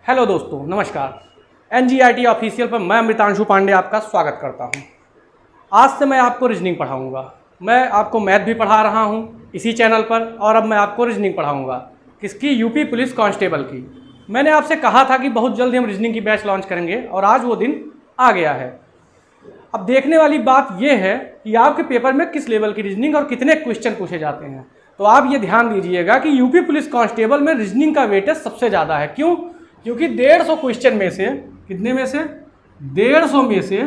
Hello दोस्तों, नमस्कार। एनजीईआरटी official पर मैं अमृतांशु पांडे आपका स्वागत करता हूं। आज से मैं आपको रीजनिंग पढ़ाऊंगा। मैं आपको मैथ भी पढ़ा रहा हूं इसी चैनल पर, और अब मैं आपको रीजनिंग पढ़ाऊंगा। किसकी? यूपी पुलिस कांस्टेबल की। मैंने आपसे कहा था कि बहुत जल्द हम रीजनिंग की बैच लॉन्च करेंगे, और आज वो दिन आ गया है। अब देखने वाली बात यह है कि आपके पेपर में किस लेवल की रीजनिंग और कितने क्वेश्चन पूछे जाते हैं। तो आप ये ध्यान दीजिएगा कि यूपी पुलिस कांस्टेबल में रीजनिंग का वेटेज सबसे ज़्यादा है। क्यों? क्योंकि 150 क्वेश्चन में से, कितने में से? 150 में से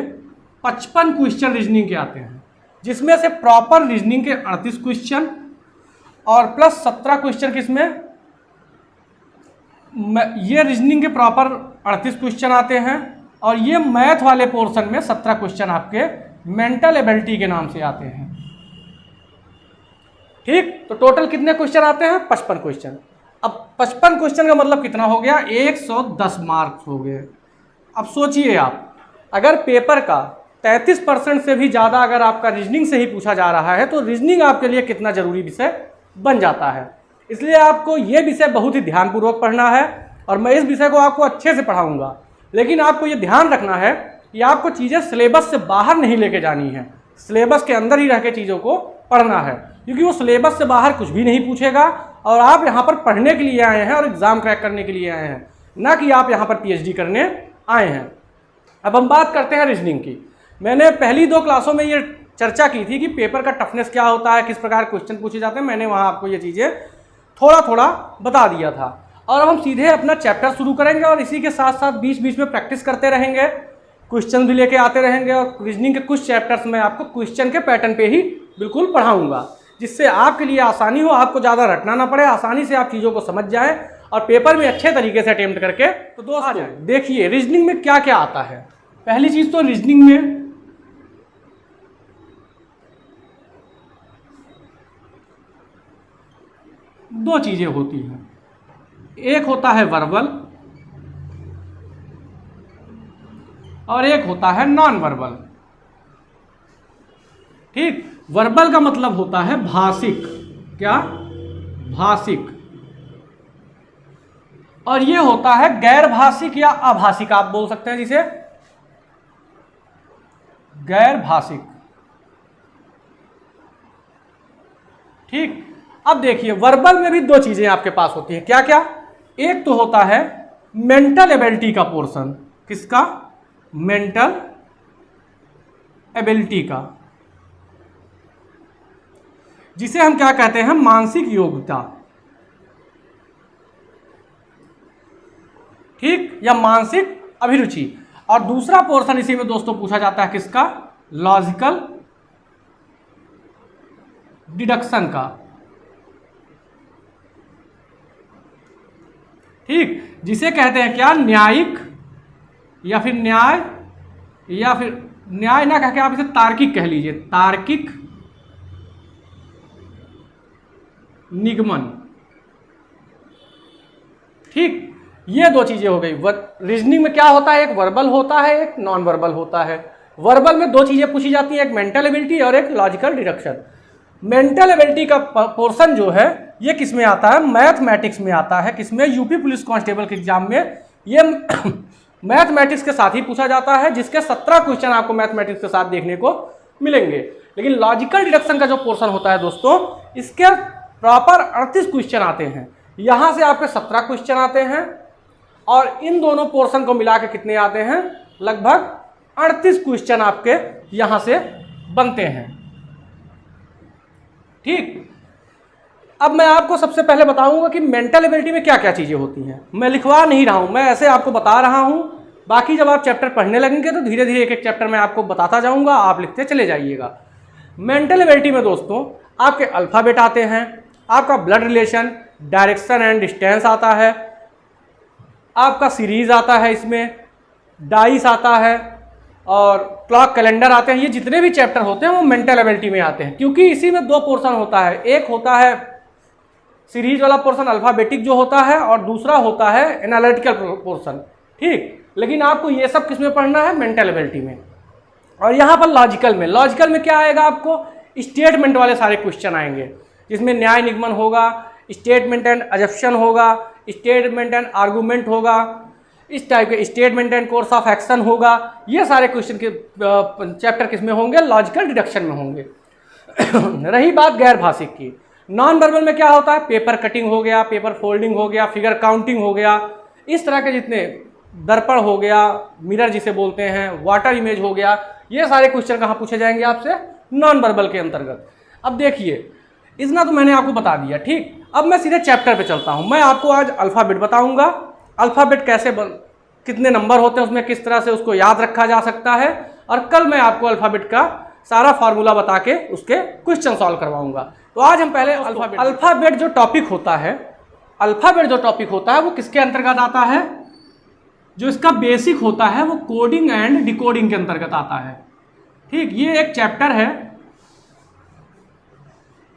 55 क्वेश्चन रीजनिंग के आते हैं, जिसमें से प्रॉपर रीजनिंग के 38 क्वेश्चन और प्लस 17 क्वेश्चन किसमें? ये रीजनिंग के प्रॉपर 38 क्वेश्चन आते हैं, और ये मैथ वाले पोर्शन में 17 क्वेश्चन आपके मेंटल एबिलिटी के नाम से आते हैं। ठीक, तो टोटल कितने क्वेश्चन आते हैं? 55 क्वेश्चन। अब 55 क्वेश्चन का मतलब कितना हो गया? 110 मार्क्स हो गए। अब सोचिए आप, अगर पेपर का 33% से भी ज़्यादा अगर आपका रीजनिंग से ही पूछा जा रहा है, तो रीजनिंग आपके लिए कितना जरूरी विषय बन जाता है। इसलिए आपको ये विषय बहुत ही ध्यानपूर्वक पढ़ना है, और मैं इस विषय को आपको अच्छे से पढ़ाऊँगा। लेकिन आपको ये ध्यान रखना है कि आपको चीज़ें सिलेबस से बाहर नहीं लेके जानी है, सिलेबस के अंदर ही रह के चीज़ों को पढ़ना है, क्योंकि वो सिलेबस से बाहर कुछ भी नहीं पूछेगा। और आप यहाँ पर पढ़ने के लिए आए हैं और एग्ज़ाम क्रैक करने के लिए आए हैं, ना कि आप यहाँ पर पीएचडी करने आए हैं। अब हम बात करते हैं रीजनिंग की। मैंने पहली 2 क्लासों में ये चर्चा की थी कि पेपर का टफनेस क्या होता है, किस प्रकार क्वेश्चन पूछे जाते हैं। मैंने वहाँ आपको ये चीज़ें थोड़ा थोड़ा बता दिया था। और अब हम सीधे अपना चैप्टर शुरू करेंगे, और इसी के साथ साथ बीच बीच में प्रैक्टिस करते रहेंगे, क्वेश्चन भी लेके आते रहेंगे। और रीजनिंग के कुछ चैप्टर्स में आपको क्वेश्चन के पैटर्न पे ही बिल्कुल पढ़ाऊंगा, जिससे आपके लिए आसानी हो, आपको ज़्यादा रटना ना पड़े, आसानी से आप चीज़ों को समझ जाएं और पेपर में अच्छे तरीके से अटेम्प्ट करके तो दोस्तों देखिए रीजनिंग में क्या क्या आता है। पहली चीज़ तो रीजनिंग में दो चीज़ें होती हैं। एक होता है वर्बल और एक होता है नॉन वर्बल। ठीक, वर्बल का मतलब होता है भाषिक। क्या? भाषिक। और ये होता है गैर भाषिक या अभाषिक, आप बोल सकते हैं जिसे गैर भाषिक। ठीक, अब देखिए वर्बल में भी 2 चीजें आपके पास होती हैं। क्या क्या? एक तो होता है मेंटल एबिलिटी का पोर्शन। किसका? मेंटल एबिलिटी का, जिसे हम क्या कहते हैं? मानसिक योग्यता। ठीक, या मानसिक अभिरुचि। और दूसरा पोर्शन इसी में दोस्तों पूछा जाता है किसका? लॉजिकल डिडक्शन का। ठीक, जिसे कहते हैं क्या? न्यायिक, या फिर न्याय, या फिर न्याय ना कह के आप इसे तार्किक कह लीजिए, तार्किक निगमन। ठीक, ये 2 चीजें हो गई। रीजनिंग में क्या होता है? एक वर्बल होता है, एक नॉन वर्बल होता है। वर्बल में 2 चीजें पूछी जाती हैं, एक मेंटल एबिलिटी और एक लॉजिकल डिडक्शन। मेंटल एबिलिटी का पोर्शन जो है ये किस में आता है? मैथमेटिक्स में आता है। किसमें? यूपी पुलिस कांस्टेबल के एग्जाम में ये मैथमेटिक्स के साथ ही पूछा जाता है, जिसके 17 क्वेश्चन आपको मैथमेटिक्स के साथ देखने को मिलेंगे। लेकिन लॉजिकल डिडक्शन का जो पोर्शन होता है दोस्तों, इसके प्रॉपर 38 क्वेश्चन आते हैं। यहाँ से आपके 17 क्वेश्चन आते हैं, और इन दोनों पोर्शन को मिला के कितने आते हैं? लगभग 38 क्वेश्चन आपके यहाँ से बनते हैं। ठीक, अब मैं आपको सबसे पहले बताऊंगा कि मेंटल एबिलिटी में क्या क्या चीज़ें होती हैं। मैं लिखवा नहीं रहा हूं, मैं ऐसे आपको बता रहा हूं। बाकी जब आप चैप्टर पढ़ने लगेंगे तो धीरे धीरे एक एक चैप्टर मैं आपको बताता जाऊंगा, आप लिखते चले जाइएगा। मेंटल एबिलिटी में दोस्तों आपके अल्फ़ाबेट आते हैं, आपका blood relation, direction and distance आता है, आपका सीरीज आता है, इसमें डाइस आता है, और क्लॉक कैलेंडर आते हैं। ये जितने भी चैप्टर होते हैं वो मेंटल एबिलिटी में आते हैं, क्योंकि इसी में 2 पोर्शन होता है। एक होता है सीरीज वाला पोर्शन अल्फ़ाबेटिक जो होता है, और दूसरा होता है एनालिटिकल पोर्शन। ठीक, लेकिन आपको ये सब किस में पढ़ना है? मेंटल एबिलिटी में। और यहाँ पर लॉजिकल में क्या आएगा? आपको स्टेटमेंट वाले सारे क्वेश्चन आएंगे, जिसमें न्याय निगमन होगा, स्टेटमेंट एंड अजप्शन होगा, स्टेटमेंट एंड आर्गूमेंट होगा, इस टाइप के statement and course of action होगा। ये सारे क्वेश्चन के चैप्टर किस में होंगे, लॉजिकल डिडक्शन में होंगे। रही बात गैर भाषिक की, नॉन वर्बल में क्या होता है, पेपर कटिंग हो गया, पेपर फोल्डिंग हो गया, फिगर काउंटिंग हो गया, इस तरह के जितने दर्पण हो गया, मिरर जिसे बोलते हैं, वाटर इमेज हो गया, ये सारे क्वेश्चन कहाँ पूछे जाएंगे आपसे, नॉन वर्बल के अंतर्गत। अब देखिए इतना तो मैंने आपको बता दिया, ठीक। अब मैं सीधे चैप्टर पे चलता हूँ। मैं आपको आज अल्फ़ाबेट बताऊंगा, अल्फ़ाबेट कैसे कितने नंबर होते हैं उसमें, किस तरह से उसको याद रखा जा सकता है, और कल मैं आपको अल्फ़ाबेट का सारा फार्मूला बता के उसके क्वेश्चन सॉल्व करवाऊंगा। तो आज हम पहले अल्फ़ाबेट जो टॉपिक होता है, अल्फ़ाबेट जो टॉपिक होता है वो किसके अंतर्गत आता है, जो इसका बेसिक होता है वो कोडिंग एंड डिकोडिंग के अंतर्गत आता है, ठीक। ये एक चैप्टर है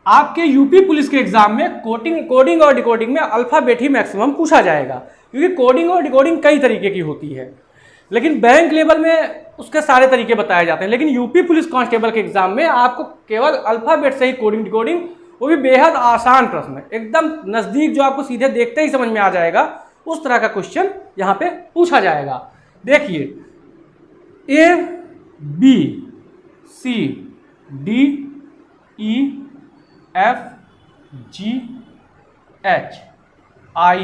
आपके यूपी पुलिस के एग्जाम में, कोडिंग और डिकोडिंग में अल्फ़ाबेट ही मैक्सिमम पूछा जाएगा, क्योंकि कोडिंग और डिकोडिंग कई तरीके की होती है, लेकिन बैंक लेवल में उसके सारे तरीके बताए जाते हैं। लेकिन यूपी पुलिस कांस्टेबल के एग्जाम में आपको केवल अल्फ़ाबेट से ही कोडिंग डिकोडिंग, वो भी बेहद आसान प्रश्न, एकदम नज़दीक, जो आपको सीधे देखते ही समझ में आ जाएगा, उस तरह का क्वेश्चन यहाँ पे पूछा जाएगा। देखिए A B C D E F G H I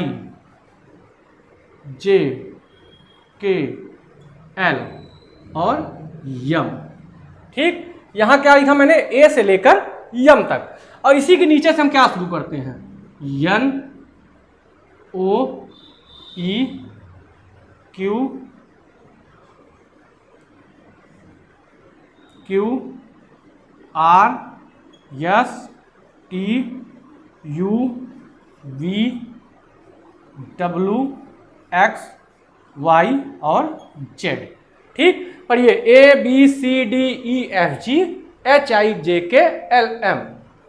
J K L और यम, ठीक। यहाँ क्या लिखा मैंने, ए से लेकर यम तक, और इसी के नीचे से हम क्या शुरू करते हैं, N O P Q Q R S T U V W X Y और Z, ठीक। पढ़िए A B C D E F G H I J K L M,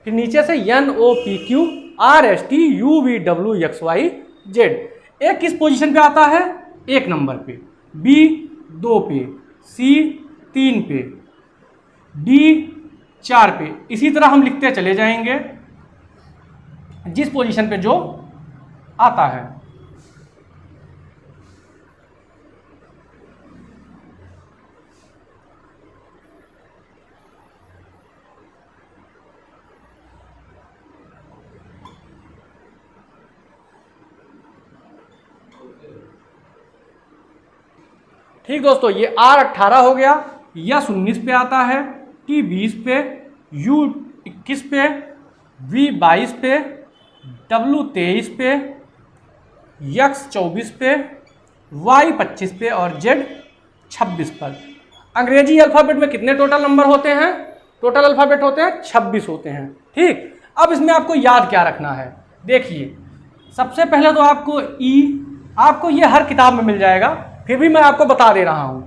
फिर नीचे से N O P Q R S T U V W X Y Z। ए किस position पे आता है, 1 नंबर पे, B 2 पे, C 3 पे, D 4 पे। इसी तरह हम लिखते चले जाएंगे जिस पोजीशन पे जो आता है। ठीक दोस्तों, ये R 18 हो गया, यस 19 पे आता है, T 20 पे, U 21 पे, V 22 पे, W 23 पे, X 24 पे, Y 25 पे और Z 26 पर। अंग्रेजी अल्फ़ाबेट में कितने टोटल नंबर होते हैं, टोटल अल्फ़ाबेट होते हैं 26 होते हैं, ठीक। अब इसमें आपको याद क्या रखना है, देखिए सबसे पहले तो आपको E, आपको ये हर किताब में मिल जाएगा, फिर भी मैं आपको बता दे रहा हूं,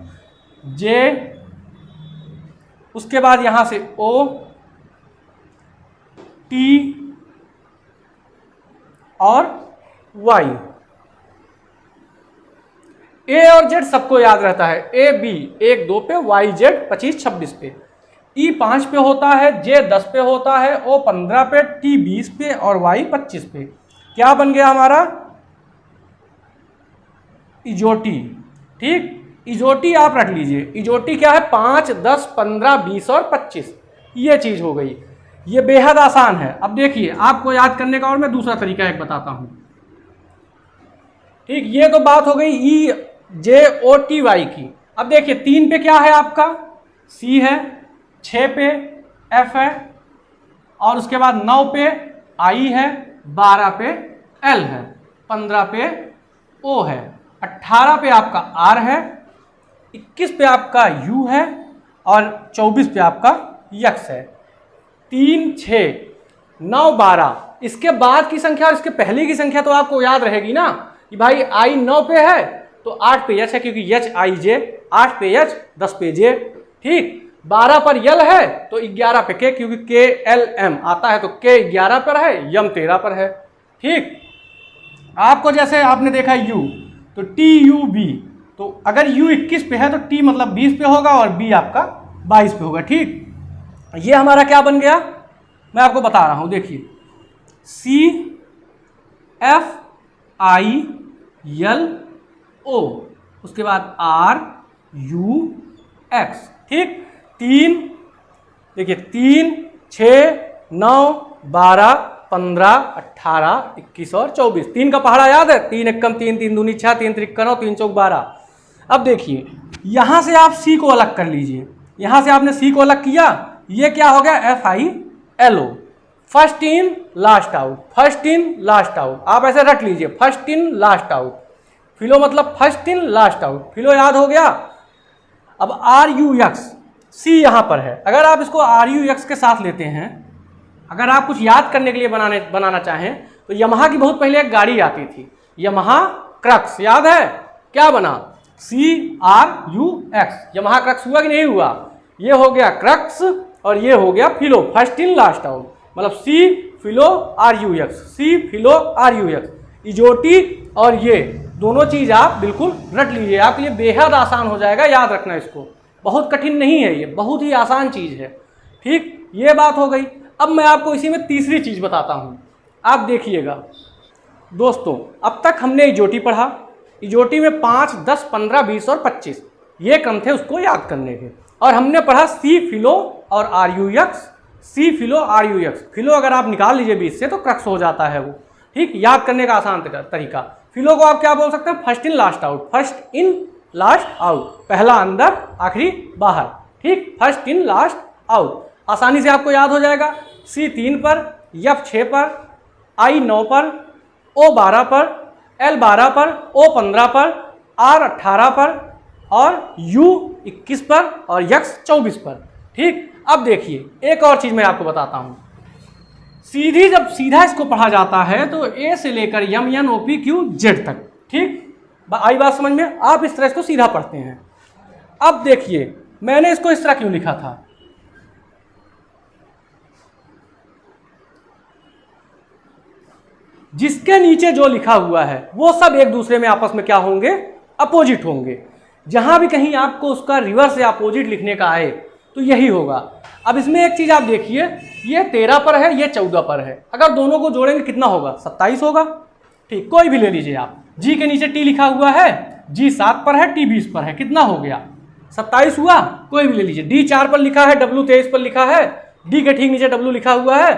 J, उसके बाद यहां से O, T और Y। A और Z सबको याद रहता है, A B 1 2 पे, Y Z 25 26 पे, E 5 पे होता है, J 10 पे होता है, O 15 पे, T 20 पे और Y 25 पे। क्या बन गया हमारा, इजोटी, ठीक। इजोटी आप रख लीजिए, इजोटी क्या है, 5 10 15 20 और 25, ये चीज हो गई। ये बेहद आसान है। अब देखिए आपको याद करने का और मैं दूसरा तरीका एक बताता हूं, ठीक। ये तो बात हो गई E J O T Y की। अब देखिए 3 पे क्या है आपका, C है, 6 पे F है, और उसके बाद 9 पे I है, 12 पे L है, 15 पे O है, 18 पे आपका R है, 21 पे आपका U है और 24 पे आपका X है। 3 6 9 12, इसके बाद की संख्या और इसके पहले की संख्या तो आपको याद रहेगी ना, कि भाई I 9 पे है तो 8 पे H है, क्योंकि H I J, 8 पे H 10 पे J, ठीक। 12 पर L है तो 11 पे K, क्योंकि K L M आता है तो K 11 पर है, यम 13 पर है, ठीक। आपको जैसे आपने देखा U, तो T U B, तो अगर U 21 पे है तो T मतलब 20 पे होगा और B आपका 22 पे होगा, ठीक। ये हमारा क्या बन गया, मैं आपको बता रहा हूं, देखिए C F I L O, उसके बाद आर यू एक्स, ठीक। 3 देखिए 3 6 9 12 15 18 21 और 24, 3 का पहाड़ा याद है, 3 एकम 3, 3 दूनी 6, 3 त्रिक 9, 3 चौक 12। अब देखिए यहाँ से आप सी को अलग कर लीजिए, यहाँ से आपने सी को अलग किया, ये क्या हो गया FILO, first in last out, first in last out, आप ऐसे रख लीजिए, फर्स्ट इन लास्ट आउट, फिलो मतलब फर्स्ट इन लास्ट आउट, फिलो याद हो गया। अब RUX, सी यहाँ पर है, अगर आप इसको RUX के साथ लेते हैं, अगर आप कुछ याद करने के लिए बनाना चाहें तो यमहा की बहुत पहले एक गाड़ी आती थी, यमहा क्रक्स, याद है, क्या बना CRUX, यमहा क्रक्स हुआ कि नहीं हुआ, ये हो गया क्रक्स और ये हो गया फिलो, फर्स्ट इन लास्ट आउट, मतलब सी फिलो RUX, सी फिलो RUX, इजोटी, और ये दोनों चीज आप बिल्कुल रट लीजिए, आपके लिए बेहद आसान हो जाएगा, याद रखना इसको, बहुत कठिन नहीं है, ये बहुत ही आसान चीज है, ठीक। ये बात हो गई। अब मैं आपको इसी में तीसरी चीज बताता हूं, आप देखिएगा दोस्तों, अब तक हमने इजोटी पढ़ा, इजोटी में 5 10 15 20 और 25 ये क्रम थे उसको याद करने के, और हमने पढ़ा सी फिलो और RUX, सी फिलो RUX, फिलो अगर आप निकाल लीजिए 20 से तो क्रक्स हो जाता है वो, ठीक। याद करने का आसान तरीका, फिलो को आप क्या बोल सकते हैं, first in last out, first in last out, पहला अंदर आखिरी बाहर, ठीक, फर्स्ट इन लास्ट आउट, आसानी से आपको याद हो जाएगा। C 3 पर, F 6 पर, I 9 पर, O 12 पर, L 12 पर, O 15 पर, R 18 पर और U 21 पर और X 24 पर, ठीक। अब देखिए एक और चीज मैं आपको बताता हूं, जब सीधा इसको पढ़ा जाता है तो A से लेकर M N O P Q Z तक, ठीक, आई बात समझ में, आप इस तरह इसको सीधा पढ़ते हैं। अब देखिए मैंने इसको इस तरह क्यों लिखा था, जिसके नीचे जो लिखा हुआ है वो सब एक दूसरे में आपस में क्या होंगे, अपोजिट होंगे, जहां भी कहीं आपको उसका रिवर्स या अपोजिट लिखने का आए तो यही होगा। अब इसमें एक चीज आप देखिए, ये 13 पर है, ये 14 पर है, अगर दोनों को जोड़ेंगे कितना होगा, 27 होगा, ठीक। कोई भी ले लीजिए आप, जी के नीचे टी लिखा हुआ है, जी 7 पर है, टी 20 पर है, कितना हो गया, 27 हुआ। कोई भी ले लीजिए, डी 4 पर लिखा है, डब्ल्यू 23 पर लिखा है, डी के ठीक नीचे डब्ल्यू लिखा हुआ है,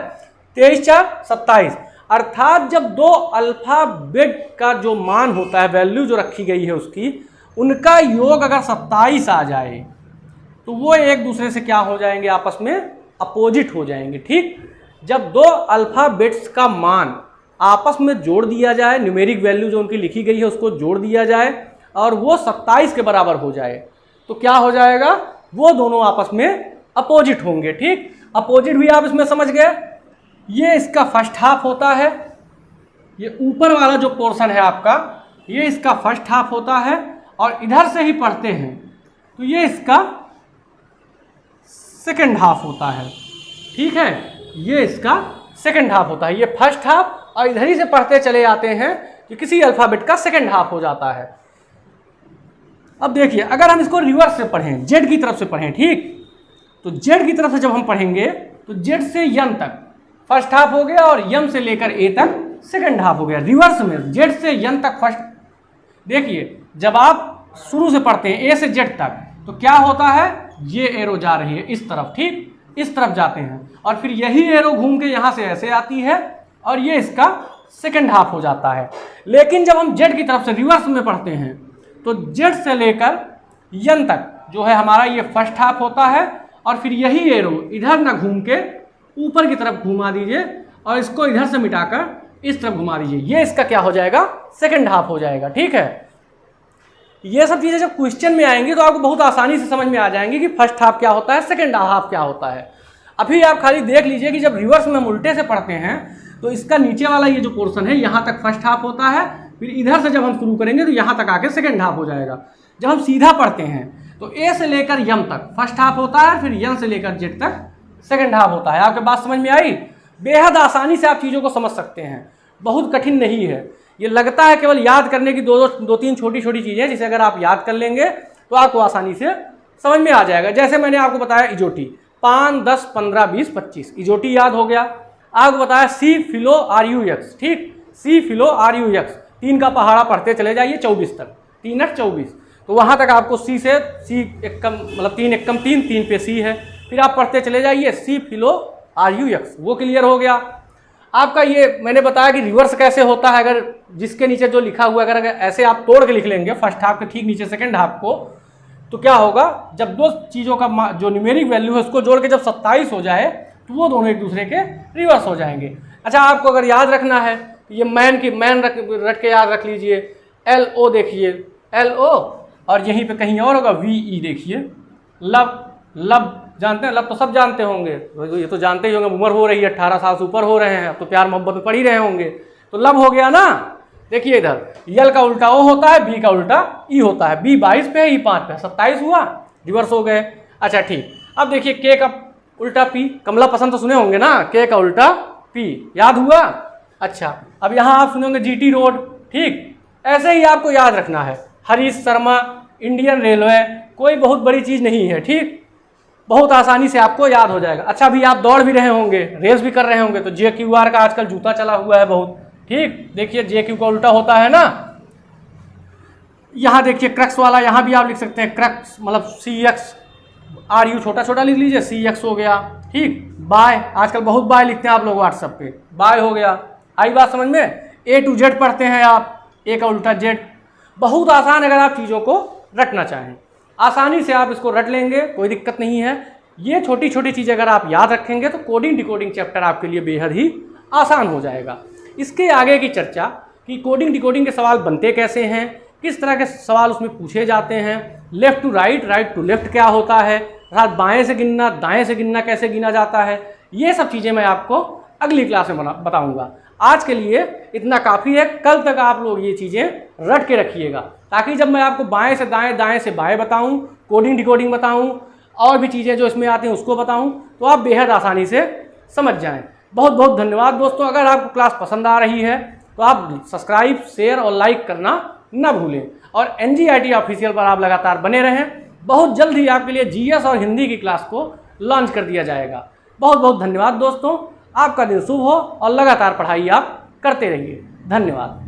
23 4 27, अर्थात जब दो अल्फाबेट का जो मान होता है, वैल्यू जो रखी गई है उसकी, उनका योग अगर 27 आ जाए तो वो एक दूसरे से क्या हो जाएंगे, आपस में अपोजिट हो जाएंगे, ठीक। जब दो अल्फाबेट्स का मान आपस में जोड़ दिया जाए, न्यूमेरिक वैल्यू जो उनकी लिखी गई है उसको जोड़ दिया जाए और वो 27 के बराबर हो जाए तो क्या हो जाएगा, वो दोनों आपस में अपोजिट होंगे, ठीक। अपोजिट भी आप इसमें समझ गए, ये इसका फर्स्ट हाफ होता है, ये ऊपर वाला जो पोर्शन है आपका ये इसका फर्स्ट हाफ होता है, और इधर से ही पढ़ते हैं तो ये इसका सेकंड हाफ होता है, ठीक है, ये इसका सेकंड हाफ होता है, ये फर्स्ट हाफ, और इधर ही से पढ़ते चले जाते हैं कि किसी अल्फाबेट का सेकंड हाफ हो जाता है। अब देखिए अगर हम इसको रिवर्स से पढ़ें, जेड की तरफ से पढ़ें, ठीक, तो जेड की तरफ से जब हम पढ़ेंगे तो जेड से यम तक फर्स्ट हाफ हो गया और यम से लेकर ए तक सेकंड हाफ हो गया, रिवर्स में जेड से यम तक फर्स्ट। देखिए जब आप शुरू से पढ़ते हैं ए से जेड तक तो क्या होता है, ये एरो जा रही है इस तरफ, ठीक, इस तरफ जाते हैं, और फिर यही एरो घूम के यहां से ऐसे आती है और ये इसका सेकंड हाफ हो जाता है। लेकिन जब हम जेड की तरफ से रिवर्स में पढ़ते हैं तो जेड से लेकर यन तक जो है हमारा ये फर्स्ट हाफ होता है, और फिर यही एरो इधर ना घूम के ऊपर की तरफ घुमा दीजिए और इसको इधर से मिटाकर इस तरफ घुमा दीजिए, ये इसका क्या हो जाएगा, सेकंड हाफ हो जाएगा, ठीक है। ये सब चीजें जब क्वेश्चन में आएंगी तो आपको बहुत आसानी से समझ में आ जाएंगी कि फर्स्ट हाफ क्या होता है, सेकंड हाफ क्या होता है। अभी आप खाली देख लीजिए कि जब रिवर्स में हम उल्टे से पढ़ते हैं तो इसका नीचे वाला ये जो पोर्शन है यहाँ तक फर्स्ट हाफ होता है, फिर इधर से जब हम शुरू करेंगे तो यहाँ तक आके सेकंड हाफ हो जाएगा। जब हम सीधा पढ़ते हैं तो ए से लेकर यम तक फर्स्ट हाफ होता है, फिर यम से लेकर जेड तक सेकंड हाफ होता है। आपके बात समझ में आई, बेहद आसानी से आप चीज़ों को समझ सकते हैं, बहुत कठिन नहीं है। ये लगता है केवल याद करने की दो तीन छोटी छोटी चीज़ें, जिसे अगर आप याद कर लेंगे तो आपको आसानी से समझ में आ जाएगा। जैसे मैंने आपको बताया इजोटी 5 10 15 20 25 इजोटी याद हो गया। आपको बताया सी फिलो RUX, ठीक, सी फिलो RUX, 3 का पहाड़ा पढ़ते चले जाइए 24 तक, 3 8 24, तो वहाँ तक आपको सी से सी एक कम मतलब 3 एक कम 3 3 पे सी है, फिर आप पढ़ते चले जाइए सी फिलो RUX, वो क्लियर हो गया आपका। ये मैंने बताया कि रिवर्स कैसे होता है, अगर जिसके नीचे जो लिखा हुआ अगर ऐसे आप तोड़ के लिख लेंगे फर्स्ट हाफ के ठीक नीचे सेकंड हाफ को, तो क्या होगा, जब दो चीज़ों का जो न्यूमेरिक वैल्यू है उसको जोड़ के जब 27 हो जाए तो वो दोनों एक दूसरे के रिवर्स हो जाएंगे। अच्छा, आपको अगर याद रखना है ये मैन रख के याद रख लीजिए, LO देखिए LO, और यहीं पे कहीं और होगा VE देखिए, लब जानते हैं, लब तो सब जानते होंगे, ये तो जानते ही होंगे, उम्र हो रही है 18 साल से ऊपर हो रहे हैं, अब तो प्यार मोहब्बत में पड़ ही रहे होंगे, तो लब हो गया ना। देखिए इधर यल का उल्टा O होता है, बी का उल्टा E होता है, B 22 पे है, E 5 पे, 27 हुआ, रिवर्स हो गए। अच्छा ठीक, अब देखिए K का उल्टा P, कमला पसंद तो सुने होंगे ना, K का उल्टा P, याद हुआ। अच्छा, अब यहाँ आप सुने होंगे GT रोड, ठीक, ऐसे ही आपको याद रखना है। हरीश शर्मा, इंडियन रेलवे, कोई बहुत बड़ी चीज़ नहीं है, ठीक, बहुत आसानी से आपको याद हो जाएगा। अच्छा, अभी आप दौड़ भी रहे होंगे, रेस भी कर रहे होंगे, तो JQR का आजकल जूता चला हुआ है बहुत, ठीक, देखिए JQ का उल्टा होता है ना। यहाँ देखिए क्रक्स वाला, यहाँ भी आप लिख सकते हैं क्रक्स, मतलब CX, RU छोटा छोटा लिख लीजिए, CX हो गया, ठीक। बाय, आजकल बहुत बाय लिखते हैं आप लोग व्हाट्सएप पे, बाय हो गया। आई बात समझ में? A to Z पढ़ते हैं आप, A का उल्टा Z, बहुत आसान। अगर आप चीज़ों को रटना चाहें आसानी से आप इसको रट लेंगे, कोई दिक्कत नहीं है। ये छोटी छोटी चीज़ें अगर आप याद रखेंगे तो कोडिंग डिकोडिंग चैप्टर आपके लिए बेहद ही आसान हो जाएगा। इसके आगे की चर्चा कि कोडिंग डिकोडिंग के सवाल बनते कैसे हैं, किस तरह के सवाल उसमें पूछे जाते हैं, left to right, right to left क्या होता है, अर्थात बाएँ से गिनना दाएँ से गिनना कैसे गिना जाता है, ये सब चीज़ें मैं आपको अगली क्लास में बताऊँगा। आज के लिए इतना काफ़ी है, कल तक आप लोग ये चीज़ें रट के रखिएगा, ताकि जब मैं आपको बाएं से दाएं, दाएं से बाएं बताऊं, कोडिंग डिकोडिंग बताऊं, और भी चीज़ें जो इसमें आती हैं उसको बताऊं, तो आप बेहद आसानी से समझ जाएं। बहुत बहुत धन्यवाद दोस्तों। अगर आपको क्लास पसंद आ रही है तो आप सब्सक्राइब, शेयर और लाइक करना न भूलें, और NGIT ऑफिशियल पर आप लगातार बने रहें। बहुत जल्द ही आपके लिए GS और हिंदी की क्लास को लॉन्च कर दिया जाएगा। बहुत बहुत धन्यवाद दोस्तों, आपका दिन शुभ हो और लगातार पढ़ाई आप करते रहिए। धन्यवाद।